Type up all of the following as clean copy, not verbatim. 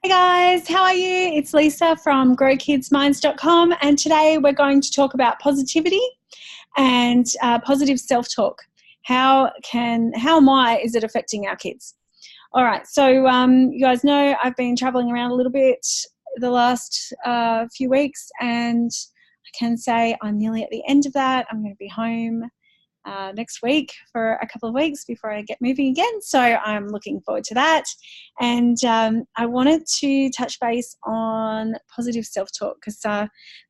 Hey guys, how are you? It's Lisa from growkidsminds.com, and today we're going to talk about positivity and positive self-talk. Is it affecting our kids? All right, so you guys know I've been traveling around a little bit the last few weeks, and I can say I'm nearly at the end of that. I'm going to be home next week for a couple of weeks before I get moving again. So I'm looking forward to that. And I wanted to touch base on positive self-talk because there's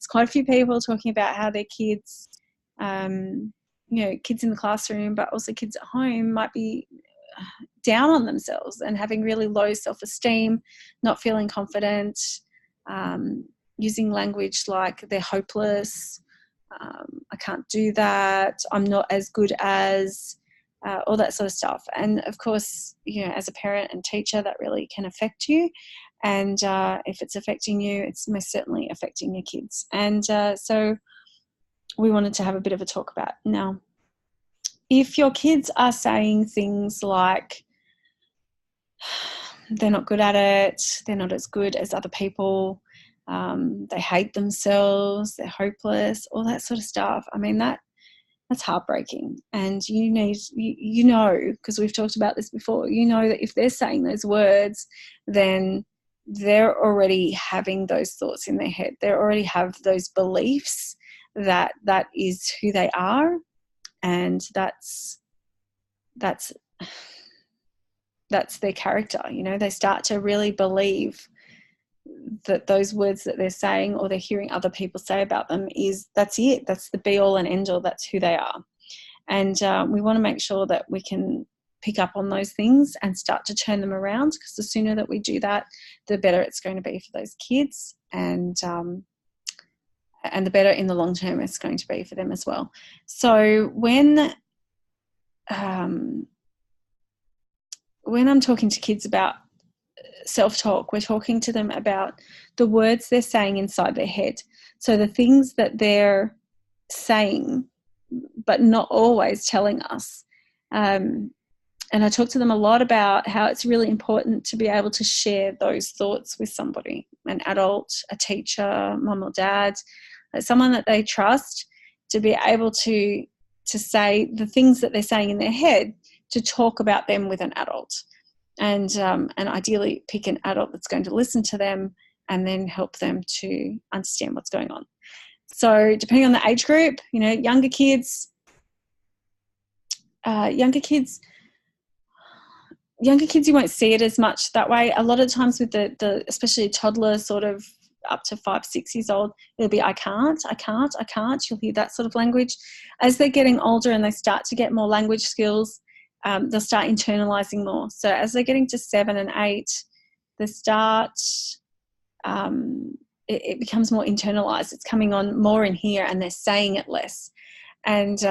quite a few people talking about how their kids, kids in the classroom, but also kids at home might be down on themselves and having really low self-esteem, not feeling confident, using language like they're hopeless, I can't do that, I'm not as good as, all that sort of stuff. And of course, as a parent and teacher, that really can affect you. And if it's affecting you, it's most certainly affecting your kids. And so we wanted to have a bit of a talk about. Now, if your kids are saying things like they're not good at it, they're not as good as other people, they hate themselves, they're hopeless, all that sort of stuff, I mean, that's heartbreaking. And because we've talked about this before, that if they're saying those words, then they're already having those thoughts in their head. They already have those beliefs that is who they are, and that's their character. They start to really believe that those words that they're saying or they're hearing other people say about them that's it. That's the be all and end all. That's who they are. And we want to make sure that we can pick up on those things and start to turn them around, because the sooner that we do that, the better it's going to be for those kids, and the better in the long term it's going to be for them as well. So when I'm talking to kids about self-talk, we're talking to them about the words they're saying inside their head. So the things that they're saying but not always telling us. And I talk to them a lot about how it's really important to be able to share those thoughts with somebody, an adult, a teacher, mum or dad, someone that they trust, to be able to say the things that they're saying in their head, to talk about them with an adult. And ideally pick an adult that's going to listen to them and then help them to understand what's going on. So depending on the age group, younger kids you won't see it as much that way. A lot of times with the especially toddler, sort of up to 5-6 years old, it'll be I can't. You'll hear that sort of language. As they're getting older and they start to get more language skills, they'll start internalizing more. So as they're getting to 7 and 8, they start, it becomes more internalized. It's coming on more in here, and they're saying it less. And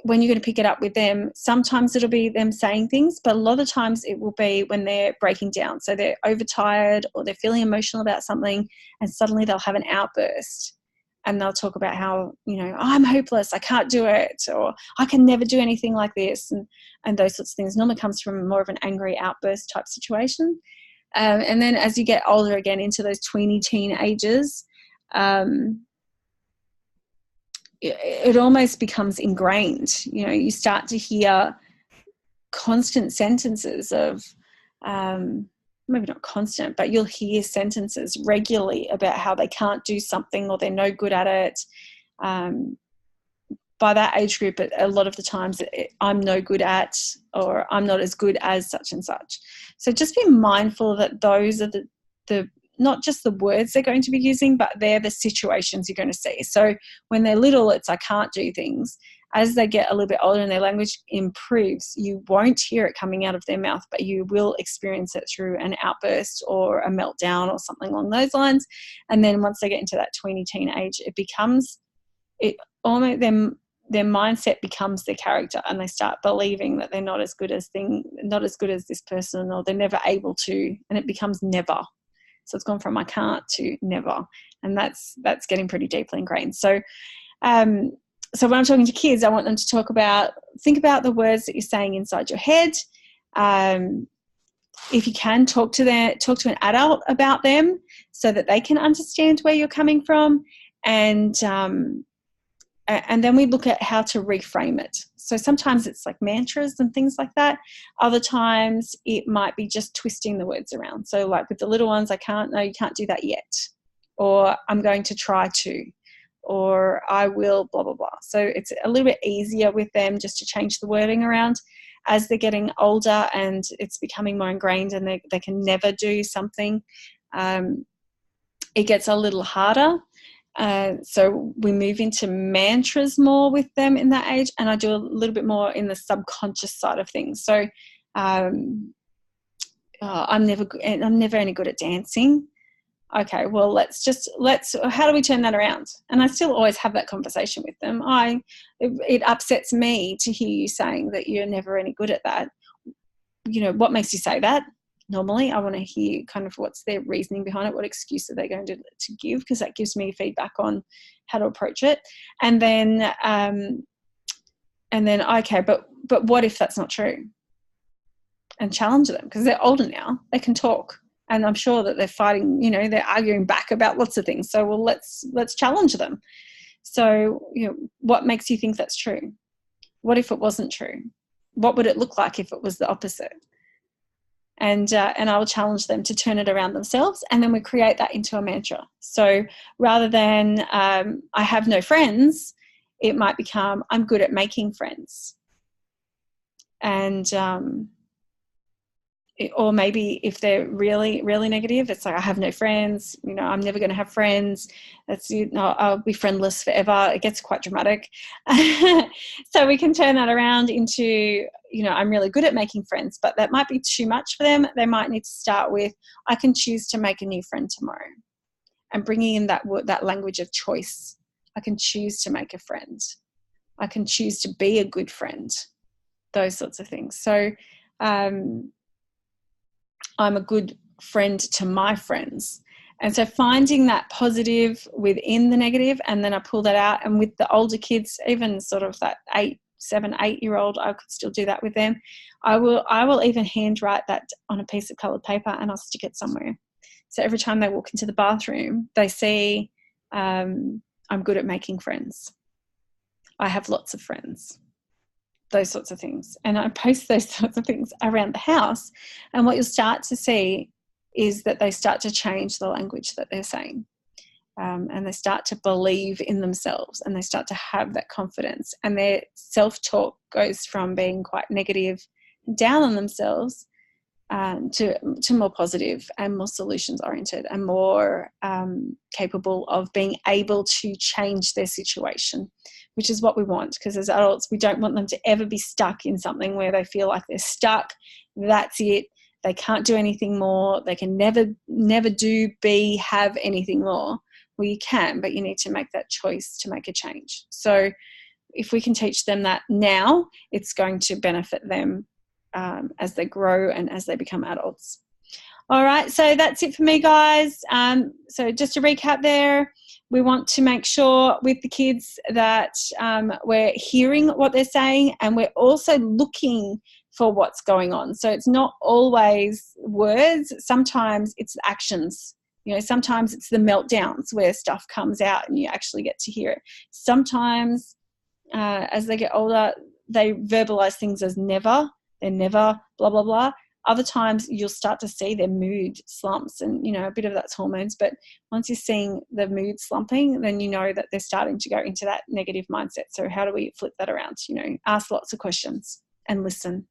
when you're going to pick it up with them, sometimes it'll be them saying things, but a lot of times it will be when they're breaking down. So they're overtired or they're feeling emotional about something, and suddenly they'll have an outburst. And they'll talk about how, I'm hopeless, I can't do it, or I can never do anything like this, and those sorts of things. Normally comes from more of an angry outburst type situation. And then as you get older again into those tweeny teen ages, it almost becomes ingrained. You start to hear constant sentences of, maybe not constant, but you'll hear sentences regularly about how they can't do something or they're no good at it. By that age group, a lot of the times I'm no good at, or I'm not as good as such and such. So just be mindful that those are the not just the words they're going to be using, but they're the situations you're going to see. So when they're little, it's I can't do things. As they get a little bit older and their language improves, you won't hear it coming out of their mouth, but you will experience it through an outburst or a meltdown or something along those lines. And then once they get into that tweeny teen age, their mindset becomes their character, and they start believing that they're not as good as this person, or they're never able to, and it becomes never. So it's gone from I can't to never, and that's getting pretty deeply ingrained. So so when I'm talking to kids, I want them to think about the words that you're saying inside your head. if you can, talk to an adult about them so that they can understand where you're coming from, and then we look at how to reframe it. So sometimes it's like mantras and things like that. Other times it might be just twisting the words around. So like with the little ones, you can't do that yet, or I'm going to try to, or I will, blah, blah, blah. So it's a little bit easier with them just to change the wording around. As they're getting older and it's becoming more ingrained and they can never do something, it gets a little harder. So we move into mantras more with them in that age, and I do a little bit more in the subconscious side of things. So I'm never any good at dancing. Okay, well, how do we turn that around? And I still always have that conversation with them. It upsets me to hear you saying that you're never any good at that. What makes you say that? Normally, I want to hear kind of what's their reasoning behind it, what excuse are they going to give, because that gives me feedback on how to approach it. And then okay, but what if that's not true? And challenge them, because they're older now, they can talk. And I'm sure that they're fighting, they're arguing back about lots of things. So, well, let's challenge them. So, what makes you think that's true? What if it wasn't true? What would it look like if it was the opposite? And I will challenge them to turn it around themselves, and then we create that into a mantra. So rather than I have no friends, it might become I'm good at making friends. And or maybe if they're really, really negative, it's like I have no friends, I'm never going to have friends. I'll be friendless forever. It gets quite dramatic. So we can turn that around into, I'm really good at making friends, but that might be too much for them. They might need to start with, I can choose to make a new friend tomorrow, and bringing in that language of choice. I can choose to make a friend. I can choose to be a good friend. Those sorts of things. So, I'm a good friend to my friends. And so finding that positive within the negative, and then I pull that out. And with the older kids, even sort of that 7, 8-year-old, I could still do that with them. I will even handwrite that on a piece of coloured paper, and I'll stick it somewhere. So every time they walk into the bathroom, they see I'm good at making friends. I have lots of friends. Those sorts of things. And I post those sorts of things around the house. And what you'll start to see is that they start to change the language that they're saying. And they start to believe in themselves, and they start to have that confidence. And their self-talk goes from being quite negative, down on themselves, to more positive and more solutions-oriented, and more capable of being able to change their situation, which is what we want, because as adults, we don't want them to ever be stuck in something where they feel like they're stuck. That's it. They can't do anything more. They can never have anything more. Well, you can, but you need to make that choice to make a change. So if we can teach them that now, it's going to benefit them as they grow and as they become adults. All right, so that's it for me, guys. So just to recap there, we want to make sure with the kids that we're hearing what they're saying, and we're also looking for what's going on. So it's not always words. Sometimes it's actions. Sometimes it's the meltdowns where stuff comes out and you actually get to hear it. Sometimes as they get older, they verbalize things as never. They're never, blah, blah, blah. Other times you'll start to see their mood slumps, and, a bit of that's hormones. But once you're seeing the mood slumping, then you know that they're starting to go into that negative mindset. So how do we flip that around? Ask lots of questions and listen.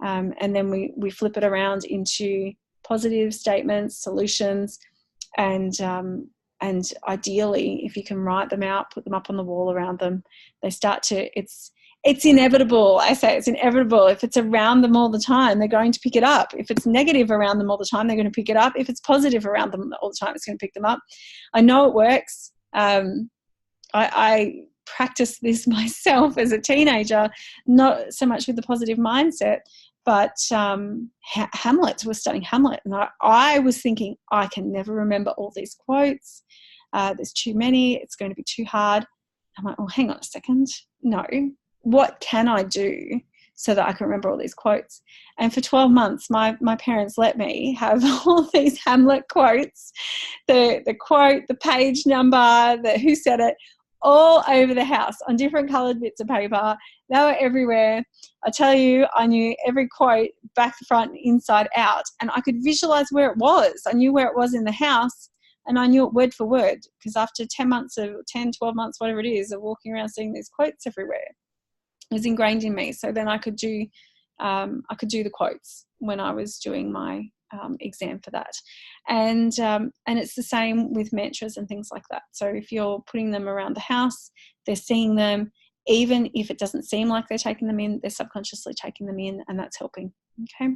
And then we flip it around into positive statements, solutions, and ideally, if you can write them out, put them up on the wall around them, they start to, it's inevitable. I say it's inevitable. If it's around them all the time, they're going to pick it up. If it's negative around them all the time, they're going to pick it up. If it's positive around them all the time, it's going to pick them up. I know it works. I practiced this myself as a teenager, not so much with the positive mindset, but Hamlet, we're studying Hamlet, and I was thinking, I can never remember all these quotes. There's too many. It's going to be too hard. I'm like, hang on a second. No. What can I do so that I can remember all these quotes. And for 12 months, my parents let me have all these Hamlet quotes, the quote, the page number, the who said it, all over the house on different coloured bits of paper. They were everywhere. I tell you, I knew every quote back, front, inside out, and I could visualise where it was. I knew where it was in the house, and I knew it word for word, because after 10 months of 10, 12 months, whatever it is, of walking around seeing these quotes everywhere, it was ingrained in me. So then I could do the quotes when I was doing my exam for that. And it's the same with mantras and things like that. So if you're putting them around the house, they're seeing them. Even if it doesn't seem like they're taking them in, they're subconsciously taking them in, and that's helping. Okay.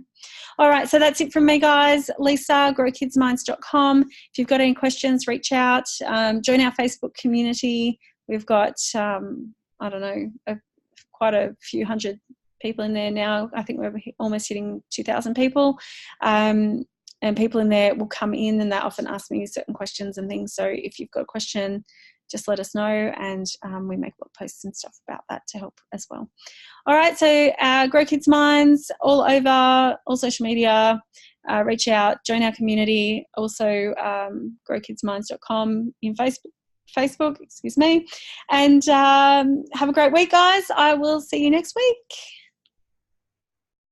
All right. So that's it from me, guys. Lisa, growkidsminds.com. If you've got any questions, reach out. Join our Facebook community. We've got, I don't know, quite a few hundred people in there now. I think we're almost hitting 2,000 people. And people in there will come in, and they often ask me certain questions and things. So if you've got a question, just let us know, and we make blog posts and stuff about that to help as well. All right, so Grow Kids Minds all over, all social media. Reach out, join our community. Also, growkidsminds.com in Facebook, excuse me. And have a great week, guys. I will see you next week.